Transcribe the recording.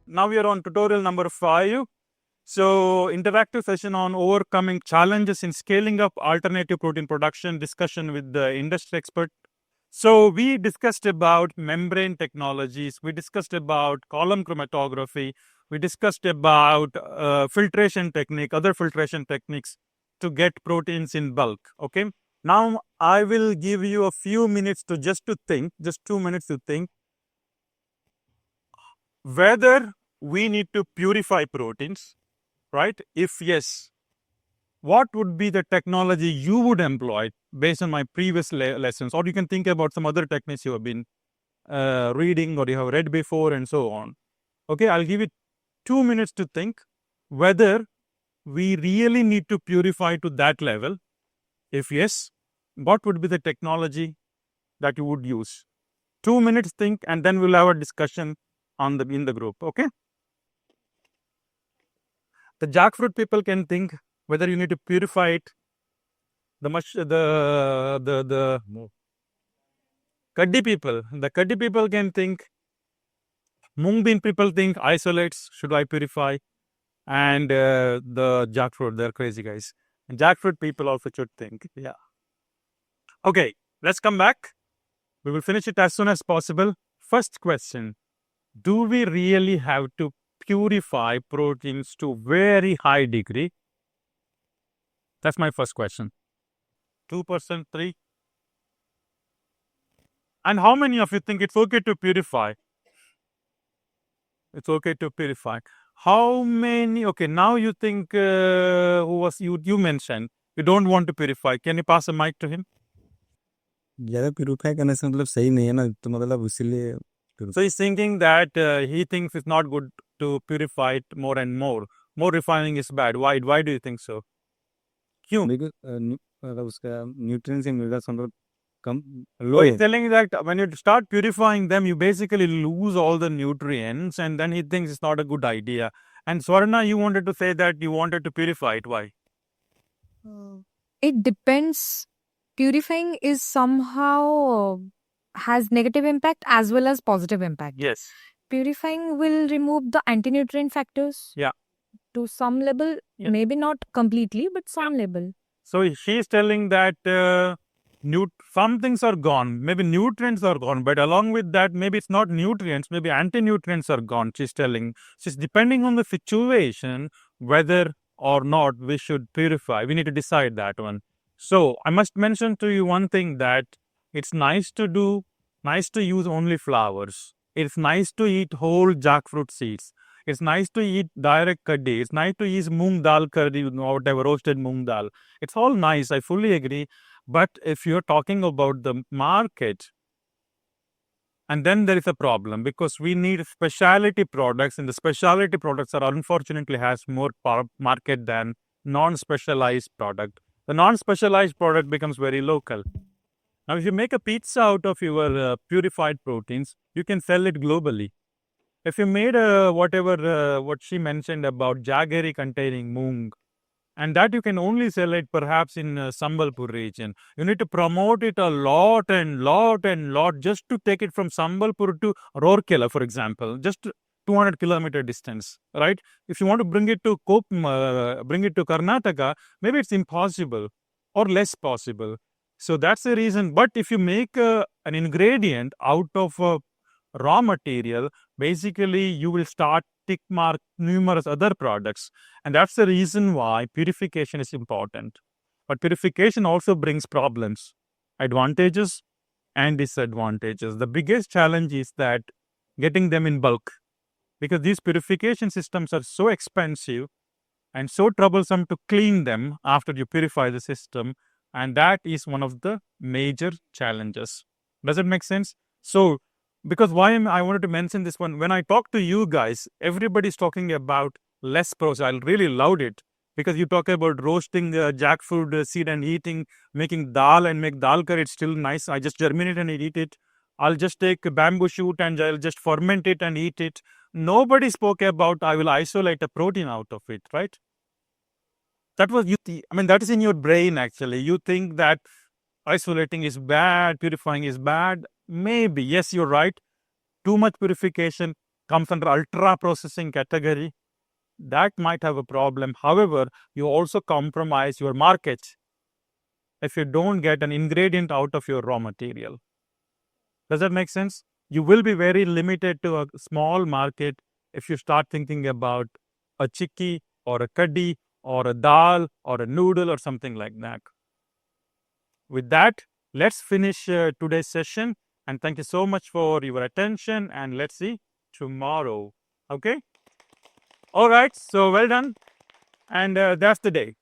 Now we are on tutorial number 5. So, interactive session on overcoming challenges in scaling up alternative protein production, discussion with the industry expert. So, we discussed about membrane technologies, we discussed about column chromatography, we discussed about filtration technique, other filtration techniques to get proteins in bulk. Okay. Now, I will give you a few minutes to just 2 minutes to think whether we need to purify proteins, right? If yes, what would be the technology you would employ based on my previous lessons? Or you can think about some other techniques you have been reading or you have read before and so on. Okay, I'll give you 2 minutes to think whether we really need to purify to that level. If yes, what would be the technology that you would use? 2 minutes think, and then we'll have a discussion in the group. Okay. The jackfruit people can think whether you need to purify it. The kaddi people can think. Mung bean people think isolates should I purify, and the jackfruit, they're crazy guys. And jackfruit people also should think. Yeah. Okay, let's come back. We will finish it as soon as possible. First question: do we really have to purify proteins to very high degree? That's my first question. 2%, 3%. And how many of you think it's okay to purify? It's okay to purify. How many? Okay, now you think who was you mentioned you don't want to purify. Can you pass a mic to him? ज़्यादा purify करने से मतलब सही नहीं है ना, तो मतलब इसीलिए So he's thinking that he thinks it's not good to purify it more and more. More refining is bad. Why? Why do you think so? क्यों? बिकॉज मतलब उसका न्यूट्रिएंट्स मिलेगा मतलब कम So लो he's है. telling that when you start purifying them, you basically lose all the nutrients, and then he thinks it's not a good idea. And Swarna, you wanted to say that you wanted to purify it. Why? It depends. Purifying is somehow has negative impact as well as positive impact. Yes. Purifying will remove the anti-nutrient factors. Yeah. To some level, Yeah. maybe not completely, but some level. So she's telling that some things are gone, maybe nutrients are gone, but along with that, maybe it's not nutrients, maybe anti-nutrients are gone. She's telling. She's depending on the situation whether or not we should purify. We need to decide that one. So I must mention to you one thing, that it's nice to use only flowers. It's nice to eat whole jackfruit seeds. It's nice to eat direct kaddi. It's nice to eat moong dal curry, whatever, roasted moong dal. It's all nice, I fully agree. But if you're talking about the market, and then there is a problem, because we need specialty products, and the specialty products are unfortunately has more market than non-specialized product. The non-specialized product becomes very local. Now, if you make a pizza out of your purified proteins, you can sell it globally. If you made what she mentioned about jaggery containing moong, and that you can only sell it perhaps in Sambalpur region. You need to promote it a lot just to take it from Sambalpur to Rourkela, for example, just 200-kilometer distance, right? If you want to bring it to Karnataka, maybe it's impossible or less possible. So that's the reason. But if you make an ingredient out of raw material, basically you will start tick mark numerous other products, and that's the reason why purification is important. But purification also brings problems, advantages and disadvantages. The biggest challenge is that getting them in bulk, because these purification systems are so expensive and so troublesome to clean them after you purify the system, and that is one of the major challenges. Does it make sense? So because I wanted to mention this one, when I talk to you guys, everybody's talking about less process. I really loved it, because you talk about roasting jackfruit seed and eating, making dal and make dal curry. It's still nice. I just germinate and eat it. I'll just take a bamboo shoot and I'll just ferment it and eat it. Nobody spoke about I will isolate a protein out of it, right? That was that is in your brain actually. You think that isolating is bad, purifying is bad. Maybe, yes, you're right. Too much purification comes under ultra processing category, that might have a problem. However, you also compromise your market if you don't get an ingredient out of your raw material. Does that make sense? You will be very limited to a small market if you start thinking about a chikki or a kaddi or a dal or a noodle or something like that. With that, let's finish today's session, and thank you so much for your attention, and let's see tomorrow. Okay? All right, so well done, and that's the day.